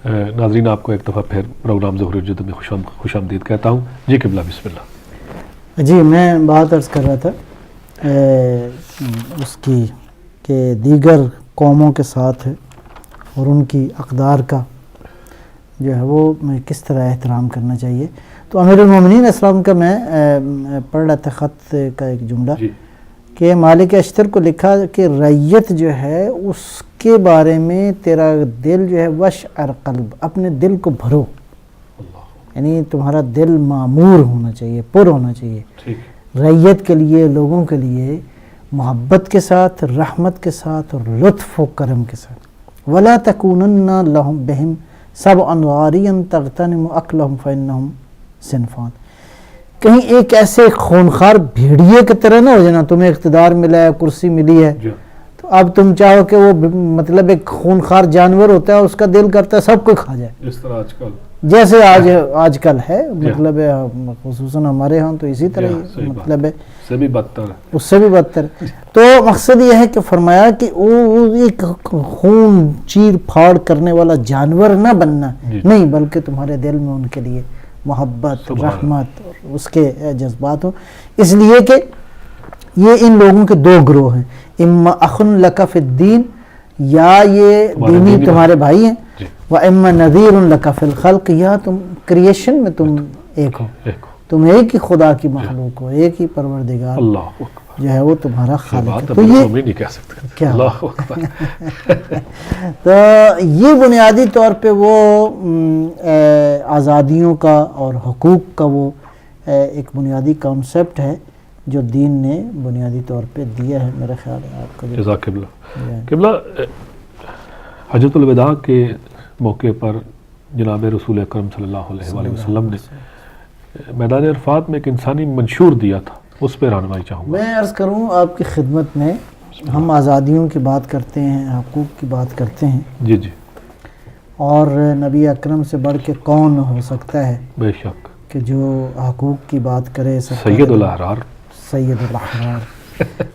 ناظرین آپ کو ایک دفعہ پھر پروگرام ظہور الجد میں خوش آمدید کہتا ہوں. جی قبلہ بسم اللہ. جی میں بات عرض کر رہا تھا اس کی کہ دیگر قوموں کے ساتھ اور ان کی اقدار کا جو ہے وہ کس طرح احترام کرنا چاہیے. تو امیر المومنین علیہ السلام کا میں پڑھ رہا تھا خط کا ایک جملہ کہ مالک اشتر کو لکھا کہ رعیت جو ہے اس کے بارے میں تیرا دل جو ہے وشعر قلب، اپنے دل کو بھرو، یعنی تمہارا دل معمور ہونا چاہیے، پر ہونا چاہیے رعیت کے لیے، لوگوں کے لیے محبت کے ساتھ، رحمت کے ساتھ اور لطف و کرم کے ساتھ. وَلَا تَكُونَنَّ لَهُمْ بِهِمْ سَبْعًا وَعَارِيًا تَغْتَنِمُ أَكْلَهُمْ فَإِنَّهُمْ صِنْفَانِ. کہیں ایک ایسے خونخوار بھیڑیے کی طرح نہ ہو جانا، تمہیں اقتدار ملا ہے، کرسی ملی ہے تو اب تم چاہو کہ وہ مطلب ایک خونخوار جانور ہوتا ہے، اس کا دل کرتا ہے سب کو کھا جائے، اس طرح آج کل جیسے آج کل ہے، مطلب خصوصاً ہمارے ہاں تو اسی طرح ہی مطلب ہے، اس سے بھی بدتر. تو مقصد یہ ہے کہ فرمایا کہ وہ ایک خون چیر پھاڑ کرنے والا جانور نہ بننا، نہیں بلکہ تمہارے دل میں ان کے لیے محبت، رحمت اور اس کے جذبات ہوں. اس لیے کہ یہ ان لوگوں کے دو گروہ ہیں، اما اخن لک فی الدین، یا یہ دینی تمہارے بھائی ہیں، وَإِمَّا نَذِيرٌ لَكَ فِي الْخَلْقِ، یا تم کریشن میں تم ایک ہو، تم ایک ہی خدا کی مخلوق ہو، ایک ہی پروردگار جو ہے وہ تمہارا خالق ہے. تو یہ کیا تو یہ بنیادی طور پہ وہ آزادیوں کا اور حقوق کا وہ ایک بنیادی کانسیپٹ ہے جو دین نے بنیادی طور پہ دیا ہے. میرا خیال ہے آپ کو جزاک اللہ. قبلہ حجۃ الوداع کے موقع پر جناب رسول اکرم صلی اللہ علیہ وآلہ وسلم نے میدان عرفات میں ایک انسانی منشور دیا تھا، اس پہ رہنمائی چاہوں گا. میں عرض کروں آپ کی خدمت میں، ہم آزادیوں کی بات کرتے ہیں، حقوق کی بات کرتے ہیں، جی جی، اور نبی اکرم سے بڑھ کے کون ہو سکتا ہے بے شک کہ جو حقوق کی بات کرے، سید الاحرار، سید الاحرار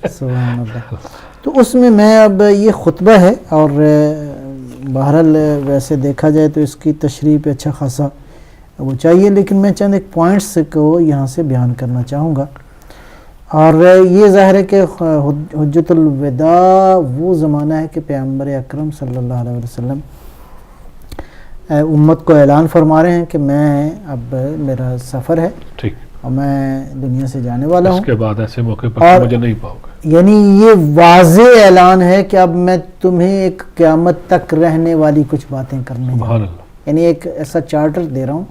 سبحان اللہ. تو اس میں اب یہ خطبہ ہے، اور بہرحال ویسے دیکھا جائے تو اس کی تشریح پہ اچھا خاصا وہ چاہیے، لیکن میں چند ایک پوائنٹس کو یہاں سے بیان کرنا چاہوں گا. اور یہ ظاہر ہے کہ حجۃ الوداع وہ زمانہ ہے کہ پیغمبر اکرم صلی اللہ علیہ وسلم امت کو اعلان فرما رہے ہیں کہ میں اب میرا سفر ہے اور میں دنیا سے جانے والا ہوں. اس کے بعد ایسے موقع پر مجھے نہیں پاؤ گا، یعنی یہ واضح اعلان ہے کہ اب میں تمہیں ایک قیامت تک رہنے والی کچھ باتیں کرنے جا رہا ہوں، یعنی ایک ایسا چارٹر دے رہا ہوں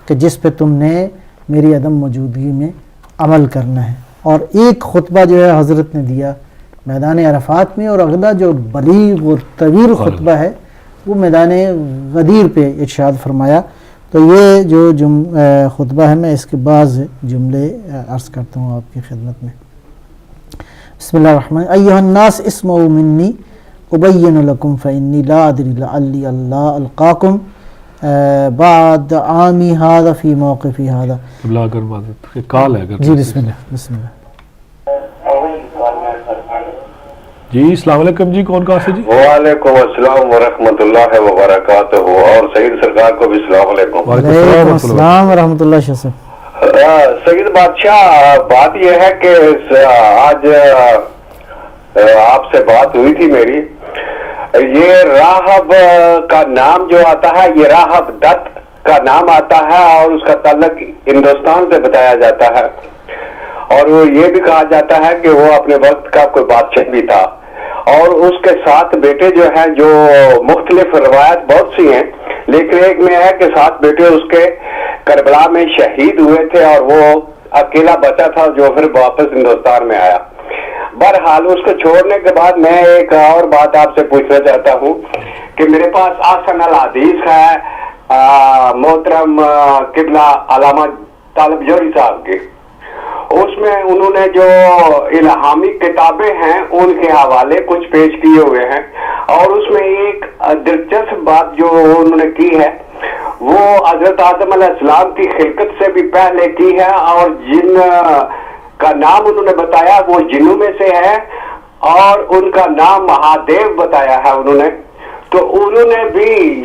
کہ جس پہ تم نے میری عدم موجودگی میں عمل کرنا ہے. اور ایک خطبہ جو ہے حضرت نے دیا میدان عرفات میں، اور اگلا جو بلیغ اور طویل خطبہ ہے وہ میدان غدیر پہ ارشاد فرمایا. تو یہ جو خطبہ ہے میں اس کے بعض جملے عرض کرتا ہوں آپ کی خدمت میں. بسم اللہ الرحمن الرحیم. ایھا الناس اسمعوا منی ابین لکم فانی لا ادری لعلی اللہ القاکم بعد عامی ھذا فی موقفی ھذا. اگر معذرت کال ہے اگر جی بسم اللہ بسم اللہ. جی السلام علیکم. جی کون کہاں سے؟ جی وعلیکم السلام ورحمۃ اللہ وبرکاتہ، اور سعید سرکار کو بھی السلام علیکم. وعلیکم السلام ورحمۃ اللہ. شاہ صاحب سعید بادشاہ، بات یہ ہے کہ آج آپ سے بات ہوئی تھی میری، یہ راہب کا نام جو آتا ہے یہ راہب دت کا نام آتا ہے، اور اس کا تعلق ہندوستان سے بتایا جاتا ہے، اور وہ یہ بھی کہا جاتا ہے کہ وہ اپنے وقت کا کوئی بادشاہ بھی تھا، اور اس کے 7 بیٹے جو ہیں، جو مختلف روایت بہت سی ہیں، لیکن ایک میں ہے کہ 7 بیٹے اس کے کربلا میں شہید ہوئے تھے، اور وہ اکیلا بچا تھا جو پھر واپس ہندوستان میں آیا. بہرحال اس کو چھوڑنے کے بعد میں ایک اور بات آپ سے پوچھنا چاہتا ہوں کہ میرے پاس آسن الحدیث ہے محترم قبلہ علامہ طالب جوہری صاحب کی، اس میں انہوں نے جو الہامی کتابیں ہیں ان کے حوالے کچھ پیش کیے ہوئے ہیں، اور اس میں ایک دلچسپ بات جو انہوں نے کی ہے وہ حضرت آدم علیہ السلام کی خلقت سے بھی پہلے کی ہے، اور جن کا نام انہوں نے بتایا وہ جنوں میں سے ہے، اور ان کا نام مہادیو بتایا ہے انہوں نے. تو انہوں نے بھی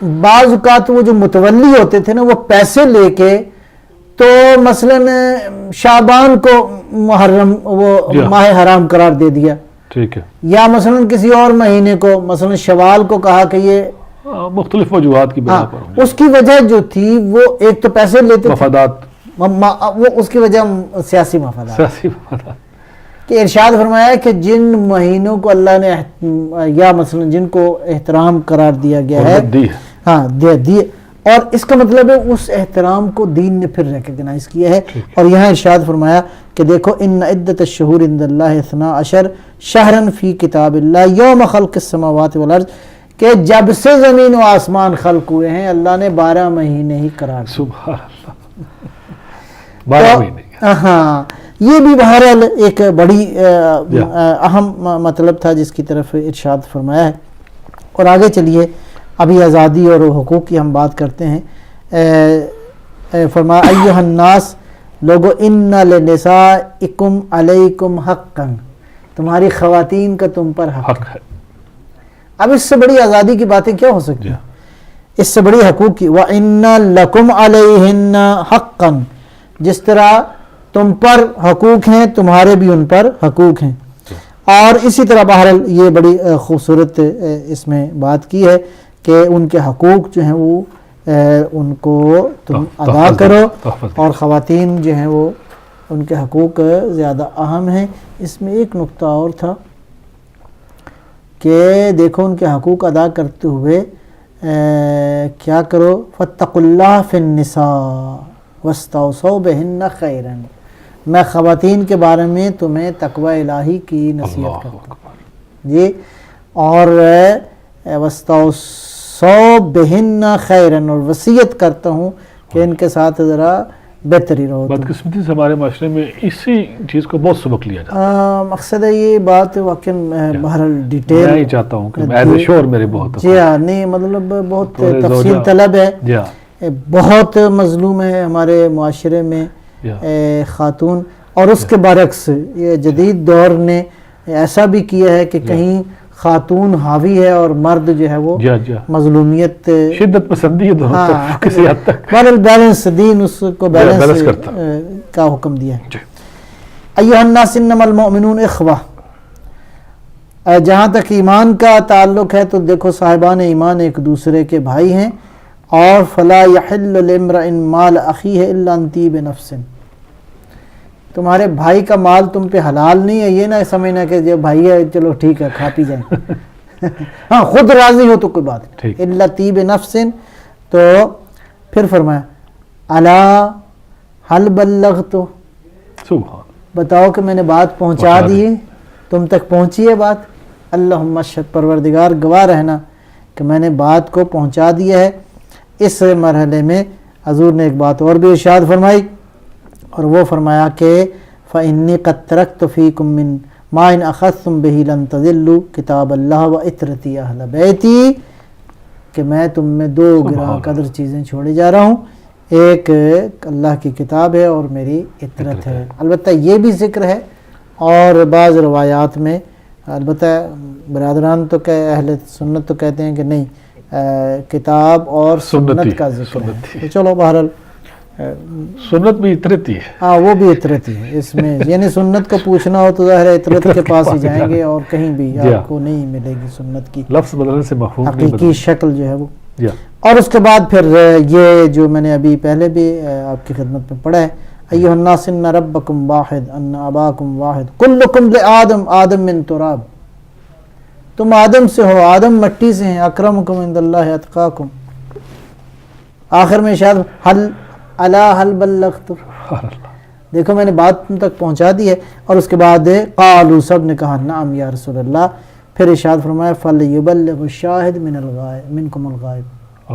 بعض اوقات وہ جو متولی ہوتے تھے نا وہ پیسے لے کے تو مثلا شعبان کو محرم وہ ماہ حرام قرار دے دیا، ٹھیک ہے، یا مثلا کسی اور مہینے کو مثلا شوال کو کہا کہ یہ مختلف وجوہات کی بنا پر اس کی وجہ جو تھی وہ ایک تو پیسے لیتے تھے، مفادات، وہ اس کی وجہ سیاسی مفادات، سیاسی مفادات، کہ ارشاد فرمایا کہ جن مہینوں کو اللہ نے یا مثلا جن کو احترام قرار دیا گیا ہے، دی ہے، ہاں دیے، اور اس کا مطلب ہے اس احترام کو دین نے پھر ریکگنائز کیا ہے. اور یہاں ارشاد فرمایا کہ دیکھو ان عدت الشہور عند اللہ 12 شہرا فی کتاب اللہ یوم خلق السماوات والارض، کہ جب سے زمین و آسمان خلق ہوئے ہیں اللہ نے 12 مہینے ہی قرار دیے. سبحان اللہ، 12 مہینے. ہاں یہ بھی بہرحال ایک بڑی اہم مطلب تھا جس کی طرف ارشاد فرمایا ہے. اور آگے چلیے، ابھی آزادی اور حقوق کی ہم بات کرتے ہیں. فرمایا ایھا الناس، لوگو ان لنسائکم علیکم حقا، تمہاری خواتین کا تم پر حق ہے. اب اس سے بڑی آزادی کی باتیں کیا ہو سکتی ہیں، اس سے بڑی حقوق کی. وَإِنَّ لَكُمْ عَلَيْهِنَّ حَقًّا، جس طرح تم پر حقوق ہیں تمہارے بھی ان پر حقوق ہیں. اور اسی طرح بہرحال یہ بڑی خوبصورت اس میں بات کی ہے کہ ان کے حقوق جو ہیں وہ ان کو تم ادا کرو، اور خواتین جو ہیں وہ ان کے حقوق زیادہ اہم ہیں. اس میں ایک نقطہ اور تھا کہ دیکھو ان کے حقوق ادا کرتے ہوئے کیا کرو، فَاتَّقُوا اللَّهَ فِي النِّسَاءِ وَاسْتَوْصَوْا بِهِنَّ خَيْرًا. میں خواتین کے بارے میں تمہیں تقوی الہی کی نصیحت کرتا ہوں جی، اور وَاسْتَوْصَوْا بِهِنَّ خَيْرًا، اور وصیت کرتا ہوں کہ ان کے ساتھ ذرا بہتری رہو. بدقسمتی سے ہمارے معاشرے میں اسی چیز کو بہت سبق لیا جاتا ہے. مقصد ہے یہ بات واقعی بہرحال ڈیٹیل میں ہی چاہتا ہوں کہ ایز اے شور میرے بہت جی ہاں نہیں مطلب بہت تفصیل طلب ہے. بہت مظلوم ہے ہمارے معاشرے میں خاتون، اور اس کے برعکس یہ جدید دور نے ایسا بھی کیا ہے کہ کہیں خاتون حاوی ہے اور مرد جو ہے وہ مظلومیت، شدت پسندی ہے دونوں طرف کسی حد تک. بیلنس دین اس کو بیلنس کا حکم دیا ہے. ایھا الناس انما المؤمنون اخوہ، جہاں تک ایمان کا تعلق ہے تو دیکھو صاحبان ایمان ایک دوسرے کے بھائی ہیں. اور فلا یحل لامرئ مال اخیہ الا عن طیب نفس، تمہارے بھائی کا مال تم پہ حلال نہیں ہے، یہ نہ سمجھنا کہ جو بھائی ہے چلو ٹھیک ہے کھا پی جائیں. ہاں خود راضی ہو تو کوئی بات نہیں. الا طیب نفس. تو پھر فرمایا الا هل بلغت، بتاؤ کہ میں نے بات پہنچا دی ہے، تم تک پہنچی ہے بات. اللہم اشہد، پروردگار گواہ رہنا کہ میں نے بات کو پہنچا دیا ہے. اس مرحلے میں حضور نے ایک بات اور بھی ارشاد فرمائی، اور وہ فرمایا کہ فإنی قد ترکت فیکم من ما ان اخذتم به لن تضلوا کتاب اللہ وعطرتی اہل بیتی، کہ میں تم میں 2 گراں قدر چیزیں چھوڑے جا رہا ہوں، ایک اللہ کی کتاب ہے اور میری عطرت ہے. البتہ یہ بھی ذکر ہے اور بعض روایات میں، البتہ برادران تو اہل سنت تو کہتے ہیں کہ نہیں، کتاب اور سنت کا ذکر ہے. تو چلو بہرحال سنت بھی عطرت ہی ہے. ہاں وہ بھی عطرت ہی ہے اس میں، یعنی سنت کو پوچھنا ہو تو ظاہر ہے عطرت کے پاس ہی جائیں گے، اور کہیں بھی آپ کو نہیں ملے گی سنت کی لفظ بدلنے سے مفہوم حقیقی شکل جو ہے وہ. اور اس کے بعد پھر یہ جو میں نے ابھی پہلے بھی آپ کی خدمت میں پڑھا ہے، ایھا الناس ان ربکم واحد ان اباکم واحد کلکم لآدم آدم من تراب، تم آدم سے ہو، آدم مٹی سے ہیں، اکرمکم عند اللہ اتقاکم. آخر میں شاید حل بلغت، دیکھو میں نے بات تم تک پہنچا دی ہے. اور اس کے بعد قالوا، سب نے کہا نعم یا رسول اللہ. پھر ارشاد فرمایا فلیبلغ الشاہد منکم الغائب.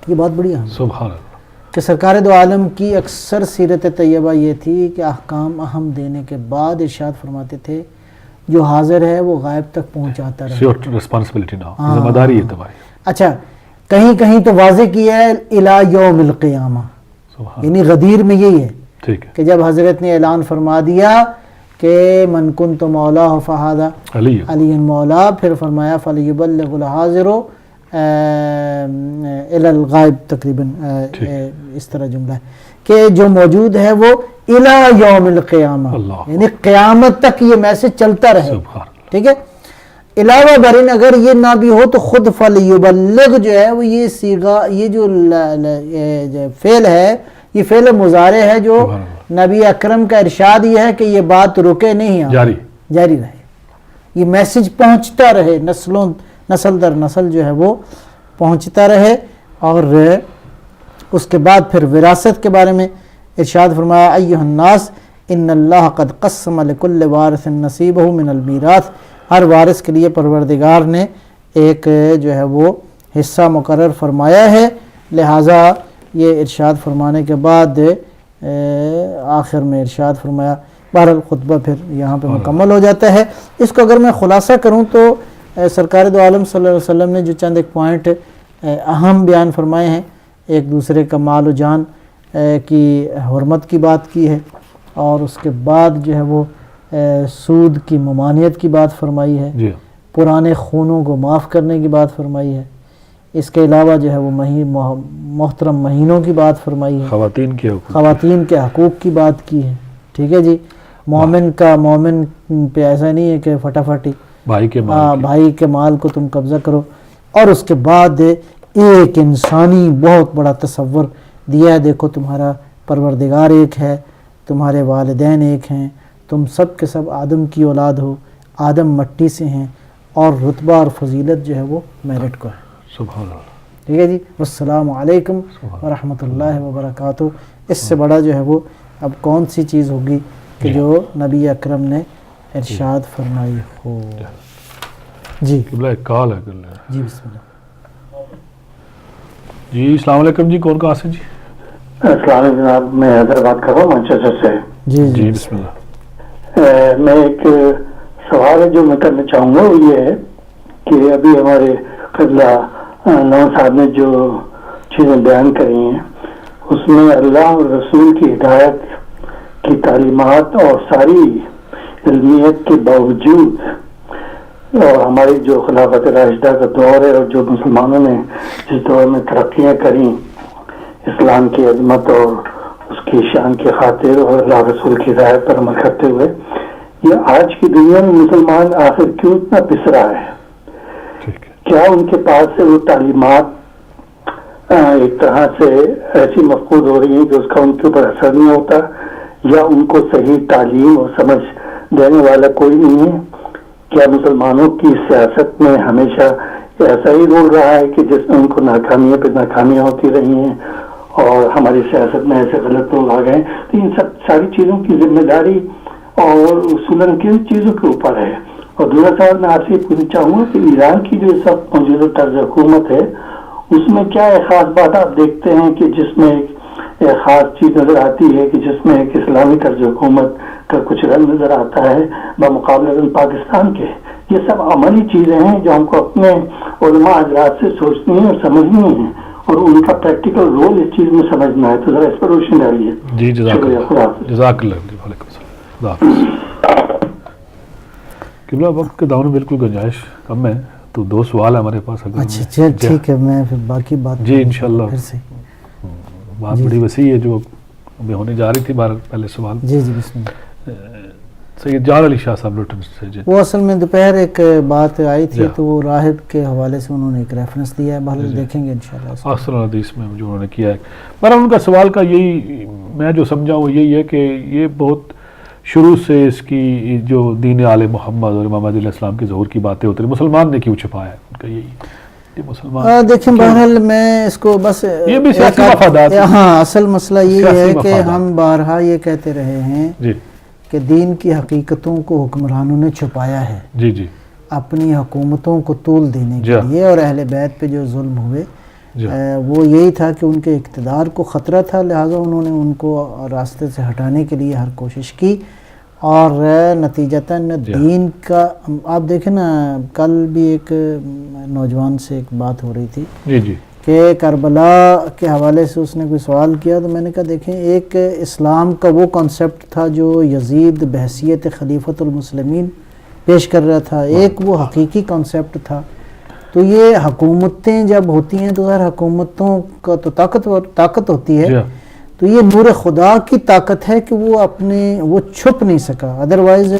یہ بات بڑی اہم سبحان اللہ کہ سرکار دو عالم کی اکثر سیرت طیبہ یہ تھی کہ احکام اہم دینے کے بعد ارشاد فرماتے تھے جو حاضر ہے وہ غائب تک پہنچاتا رہے. ریسپانسبلٹی نہ ہو، ذمہ داری ہے تمہاری. اچھا کہیں کہیں تو واضح کیا ہے الی یوم القیامہ، یعنی غدیر میں یہی ہے کہ جب حضرت نے اعلان فرما دیا کہ من کنت مولا فہذا علی مولا، پھر فرمایا فلیبلغ الحاضر الی الغائب تقریباً اس طرح جملہ ہے کہ جو موجود ہے وہ الی یوم القیامہ، یعنی قیامت تک یہ میسج چلتا رہے. ٹھیک ہے. علاوہ برین اگر یہ نہ بھی ہو تو خود فلیبلغ جو ہے وہ یہ صیغہ، یہ جو فعل ہے یہ فعل مضارع ہے جو نبی اکرم کا ارشاد یہ ہے کہ یہ بات رکے نہیں، جاری رہے، یہ میسج پہنچتا رہے، نسل در نسل جو ہے وہ پہنچتا رہے. اور اس کے بعد پھر وراثت کے بارے میں ارشاد فرمایا ایھا الناس ان اللہ قد قسم لکل وارث نصیبہ من المیراث، ہر وارث کے لیے پروردگار نے ایک جو ہے وہ حصہ مقرر فرمایا ہے. لہٰذا یہ ارشاد فرمانے کے بعد آخر میں ارشاد فرمایا. بہرحال خطبہ پھر یہاں پہ مکمل ہو جاتا ہے. اس کو اگر میں خلاصہ کروں تو سرکار دو عالم صلی اللہ علیہ وسلم نے جو چند ایک پوائنٹ اہم بیان فرمائے ہیں، ایک دوسرے کا مال و جان کی حرمت کی بات کی ہے، اور اس کے بعد جو ہے وہ سود کی ممانعت کی بات فرمائی ہے، پرانے خونوں کو معاف کرنے کی بات فرمائی ہے. اس کے علاوہ جو ہے وہ محترم مہینوں کی بات فرمائی ہے، خواتین کے حقوق کی بات کی ہے. ٹھیک ہے جی. مومن پہ ایسا نہیں ہے کہ فٹافٹی بھائی کے مال کو تم قبضہ کرو. اور اس کے بعد ایک انسانی بہت بڑا تصور دیا ہے، دیکھو تمہارا پروردگار ایک ہے، تمہارے والدین ایک ہیں، تم سب کے سب آدم کی اولاد ہو، آدم مٹی سے ہیں، اور رتبہ اور فضیلت جو ہے وہ میرٹ کو ہے. سبحان اللہ. ٹھیک ہے جی. والسلام علیکم ورحمۃ اللہ وبرکاتہ. اس سے بڑا جو ہے وہ اب کون سی چیز ہوگی کہ جو نبی اکرم نے ارشاد فرمائی ہو. جی کال ہے. جی بسم اللہ. جی السلام علیکم. جی کون کہاں سے؟ جی السلام علیکم جناب، میں حیدرآباد کا ہوں، مانچسٹر سے. جی جی بسم اللہ. میں ایک سوال ہے جو میں کرنا چاہوں گا، وہ یہ ہے کہ ابھی ہمارے قبلہ نواز صاحب نے جو چیزیں بیان کری ہیں اس میں اللہ اور رسول کی ہدایت کی تعلیمات اور ساری علمیت کے باوجود اور ہماری جو خلافت راشدہ کا دور ہے اور جو مسلمانوں نے جس دور میں ترقیاں کریں اسلام کی عظمت اور اس کی شان کی خاطر اور اللہ رسول کی ہدایت پر عمل کرتے ہوئے، یہ آج کی دنیا میں مسلمان آخر کیوں اتنا پسرا ہے؟ کیا ان کے پاس سے وہ تعلیمات ایک طرح سے ایسی مفقود ہو رہی ہیں کہ اس کا ان کے اوپر اثر نہیں ہوتا، یا ان کو صحیح تعلیم اور سمجھ دینے والا کوئی نہیں ہے؟ کیا مسلمانوں کی سیاست میں ہمیشہ ایسا ہی رول رہا ہے کہ جس میں ان کو ناکامیاں پہ ناکامیاں ہوتی رہی ہیں اور ہماری سیاست میں ایسے غلط لوگ آ گئے؟ تو ان سب ساری چیزوں کی ذمہ داری اور اصولاً کن چیزوں کے اوپر ہے؟ اور دوسرا سوال میں آپ سے یہ پوچھنا چاہوں گا کہ ایران کی جو سب موجودہ طرز حکومت ہے اس میں کیا ایک خاص بات آپ دیکھتے ہیں کہ جس میں ایک خاص چیز نظر آتی ہے کہ جس میں ایک اسلامی طرز حکومت کا کچھ رنگ نظر آتا ہے بمقابلہ پاکستان کے؟ یہ سب عملی چیزیں ہیں جو ہم کو اپنے علماء حضرات سے سوچنی ہیں اور سمجھنی ہیں اور ان کا پریکٹیکل رول اس چیز میں سمجھنا ہے. تو ذرا اس پر روشنی ڈالیے. جی جزاک اللہ. وعلیکم السلام. قبلہ وقت کے دوران بالکل گنجائش کم ہے، تو دو سوال ہے ہمارے پاس. اچھا ٹھیک ہے، میں پھر باقی بات جی انشاءاللہ. بات بڑی وسیع ہے جو ہمیں ہونے جا رہی تھی. پہلے سوال جی بسم اللہ. سید جان علی شاہ صاحب لوٹن سے. وہ اصل میں دوپہر ایک بات آئی تھی تو وہ راہب کے حوالے سے انہوں نے ایک ریفرنس دیا ہے، بہرحال دیکھیں گے انشاءاللہ. اکثر حدیث میں جو انہوں نے کیا ہے، پر ان کا سوال کا یہی میں جو سمجھا وہ یہی ہے کہ یہ بہت شروع سے اس کی جو دین آل محمد اور امام علیہ السلام کے ظہور کی باتیں ہوتی ہیں، مسلمان نے کیوں چھپایا ہے؟ ان کا یہی مسلمان دیکھیں بہرحال میں اس کو بس یہ بھی سیاسی مفادات. ہاں اصل مسئلہ یہ ہے کہ ہم بارہا یہ کہتے رہے ہیں کہ دین کی حقیقتوں کو حکمرانوں نے چھپایا ہے جی اپنی حکومتوں کو طول دینے کے لیے، اور اہل بیت پہ جو ظلم ہوئے وہ یہی تھا کہ ان کے اقتدار کو خطرہ تھا، لہٰذا انہوں نے ان کو راستے سے ہٹانے کے لیے ہر کوشش کی، اور نتیجتاً دین کا آپ دیکھیں نا. کل بھی ایک نوجوان سے ایک بات ہو رہی تھی کہ کربلا کے حوالے سے اس نے کوئی سوال کیا، تو میں نے کہا دیکھیں ایک اسلام کا وہ کانسیپٹ تھا جو یزید بحیثیت خلیفۃ المسلمین پیش کر رہا تھا، ایک وہ حقیقی کانسیپٹ تھا. تو یہ حکومتیں جب ہوتی ہیں تو ظاہر حکومتوں کا تو طاقت ہوتی ہے، تو یہ نور خدا کی طاقت ہے کہ وہ چھپ نہیں سکا. ادروائز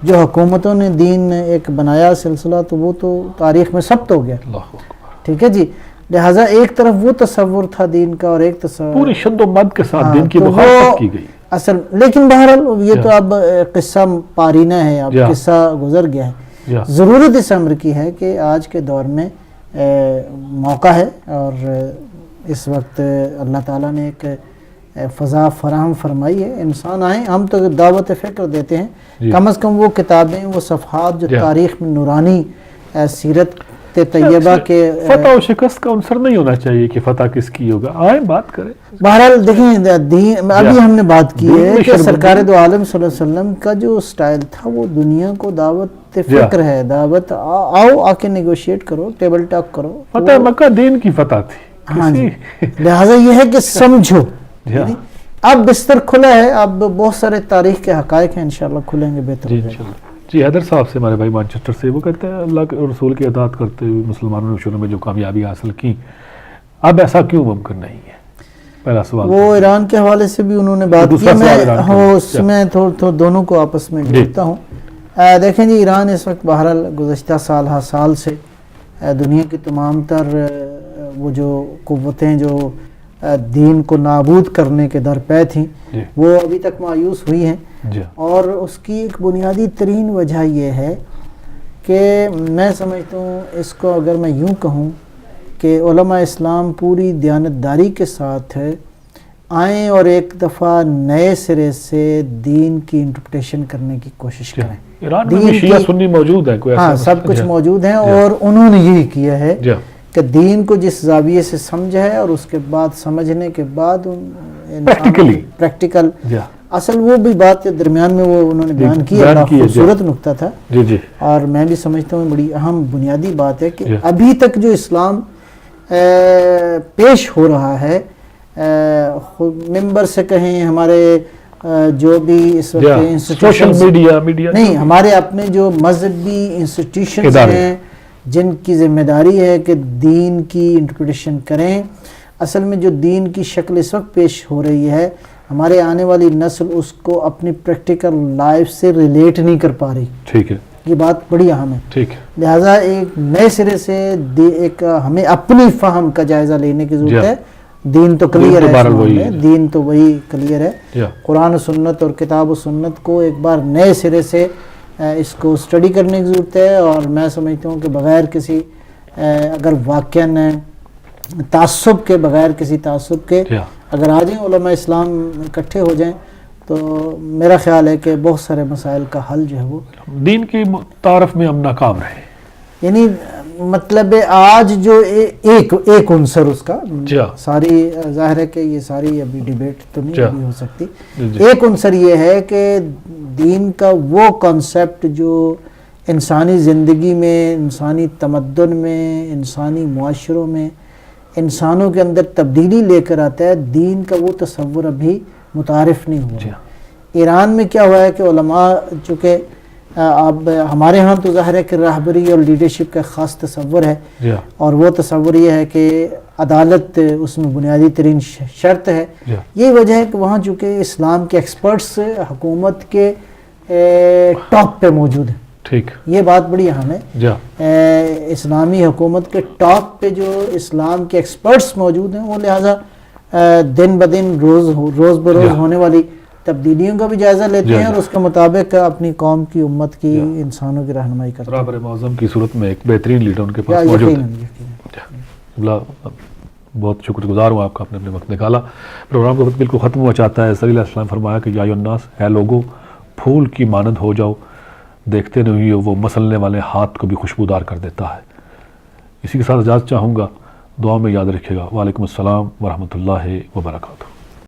جو حکومتوں نے دین ایک بنایا سلسلہ تو وہ تو تاریخ میں ثبت ہو گیا. ٹھیک ہے جی. لہٰذا ایک طرف وہ تصور تھا دین کا اور ایک تصور پوری شد و مد کے ساتھ دین کی مخالفت کی گئی اصل. لیکن بہرحال یہ تو اب قصہ پارینہ ہے، اب قصہ گزر گیا ہے. ضرورت اس امر کی ہے کہ آج کے دور میں موقع ہے اور اس وقت اللہ تعالیٰ نے ایک فضا فراہم فرمائی ہے. انسان آئیں، ہم تو دعوت فکر دیتے ہیں، کم از کم وہ کتابیں، وہ صفحات جو تاریخ میں نورانی سیرت طیبہ کے فتح و شکست کا عنصر نہیں ہونا چاہیے کہ فتح کس کی ہوگا. آئیں بات کریں. بہرحال دیکھیں ابھی ہم نے بات کی ہے کہ سرکار دو عالم صلی اللہ علیہ وسلم کا جو سٹائل تھا وہ دنیا کو دعوت فکر ہے. دعوت آؤ، آ کے نیگوشیٹ کرو، ٹیبل ٹاک کرو. فتح مکہ دین کی فتح تھی. ہاں جی. لہٰذا یہ ہے کہ سمجھو. اب بستر کھلا ہے، اب بہت سارے تاریخ کے حقائق ہیں، انشاءاللہ کھلیں گے بہتر. جی حیدر صاحب سے ہمارے بھائی مانچسٹر سے، وہ کہتے ہیں اللہ کے رسول کی اطاعت کرتے ہوئے مسلمانوں نے شروع میں جو کامیابی حاصل کی، اب ایسا کیوں ممکن نہیں ہے؟ پہلا سوال وہ ایران کے حوالے سے بھی انہوں نے بات کی. اس میں تھوڑا دونوں کو آپس میں جوڑتا ہوں. دیکھیں جی، ایران اس وقت بہرحال گزشتہ سال سے دنیا کی تمام تر وہ جو قوتیں جو دین کو نابود کرنے کے درپے تھیں وہ ابھی تک مایوس ہوئی ہیں. اور اس کی ایک بنیادی ترین وجہ یہ ہے کہ میں سمجھتا ہوں اس کو اگر میں یوں کہوں کہ علماء اسلام پوری دیانتداری کے ساتھ آئیں اور ایک دفعہ نئے سرے سے دین کی انٹرپریٹیشن کرنے کی کوشش کریں. ایران میں شیعہ سنی موجود ہے، ہاں سب کچھ موجود ہیں، اور انہوں نے یہی کیا ہے کہ دین کو جس زاویے سے سمجھا ہے اور اس کے بعد سمجھنے کے بعد پریکٹیکل اصل وہ بھی بات درمیان میں وہ انہوں نے بیان کی، خوبصورت نقطہ تھا. اور میں بھی سمجھتا ہوں بڑی اہم بنیادی بات ہے کہ ابھی تک جو اسلام پیش ہو رہا ہے، ممبر سے کہیں، ہمارے جو بھی اس وقت سوشل میڈیا نہیں، ہمارے اپنے جو مذہبی انسٹیٹیوشنز ہیں جن کی ذمہ داری ہے کہ دین کی انٹرپریٹیشن کریں. اصل میں جو دین کی شکل اس وقت پیش ہو رہی ہے، ہمارے آنے والی نسل اس کو اپنی پریکٹیکل لائف سے ریلیٹ نہیں کر پا رہی. ٹھیک ہے، یہ بات بڑی اہم ہے. لہٰذا ایک نئے سرے سے ایک ہمیں اپنی فہم کا جائزہ لینے کی ضرورت ہے. دین تو کلیئر ہے، دین تو وہی کلیئر ہے. قرآن و سنت اور کتاب و سنت کو ایک بار نئے سرے سے اس کو اسٹڈی کرنے کی ضرورت ہے. اور میں سمجھتا ہوں کہ بغیر کسی اگر واقعاً تعصب کے، بغیر کسی تعصب کے اگر آ جائیں علماء اسلام اکٹھے ہو جائیں تو میرا خیال ہے کہ بہت سارے مسائل کا حل جو ہے وہ دین کی تعارف میں ہم ناکام رہے. یعنی مطلب آج جو ایک عنصر اس کا ساری ظاہر ہے کہ یہ ساری ابھی ڈیبیٹ تو نہیں ابھی ہو سکتی. ایک عنصر یہ ہے کہ دین کا وہ کانسیپٹ جو انسانی زندگی میں، انسانی تمدن میں، انسانی معاشروں میں، انسانوں کے اندر تبدیلی لے کر آتا ہے، دین کا وہ تصور ابھی متعارف نہیں ہوا. ایران میں کیا ہوا ہے کہ علماء چونکہ اب ہمارے ہاں تو ظاہر ہے کہ راہبری اور لیڈرشپ کا خاص تصور ہے، اور وہ تصور یہ ہے کہ عدالت اس میں بنیادی ترین شرط ہے. یہی وجہ ہے کہ وہاں چونکہ اسلام کے ایکسپرٹس حکومت کے ٹاپ پہ موجود ہیں. یہ بات بڑی اہم ہے. اسلامی حکومت کے ٹاپ پہ جو اسلام کے ایکسپرٹس موجود ہیں وہ لہٰذا دن بدن روز بروز ہونے والی تبدیلیوں کا بھی جائزہ لیتے ہیں اور اس کے مطابق اپنی قوم کی، امت کی، انسانوں کی رہنمائی کرتے ہیں. رہبر معظم کی صورت میں ایک بہترین لیڈر ان کے پاس موجود ہے. بہت شکر گزار ہوں آپ کا، اپنے وقت نکالا. پروگرام کا وقت بالکل ختم ہوا چاہتا ہے. صلی اللہ علیہ وسلم فرمایا کہ یا ایھا الناس، اے لوگو، پھول کی مانند ہو جاؤ، دیکھتے نہیں ہو وہ مسلنے والے ہاتھ کو بھی خوشبودار کر دیتا ہے. اسی کے ساتھ اجازت چاہوں گا، دعا میں یاد رکھے گا. وعلیکم السلام ورحمۃ اللہ وبرکاتہ.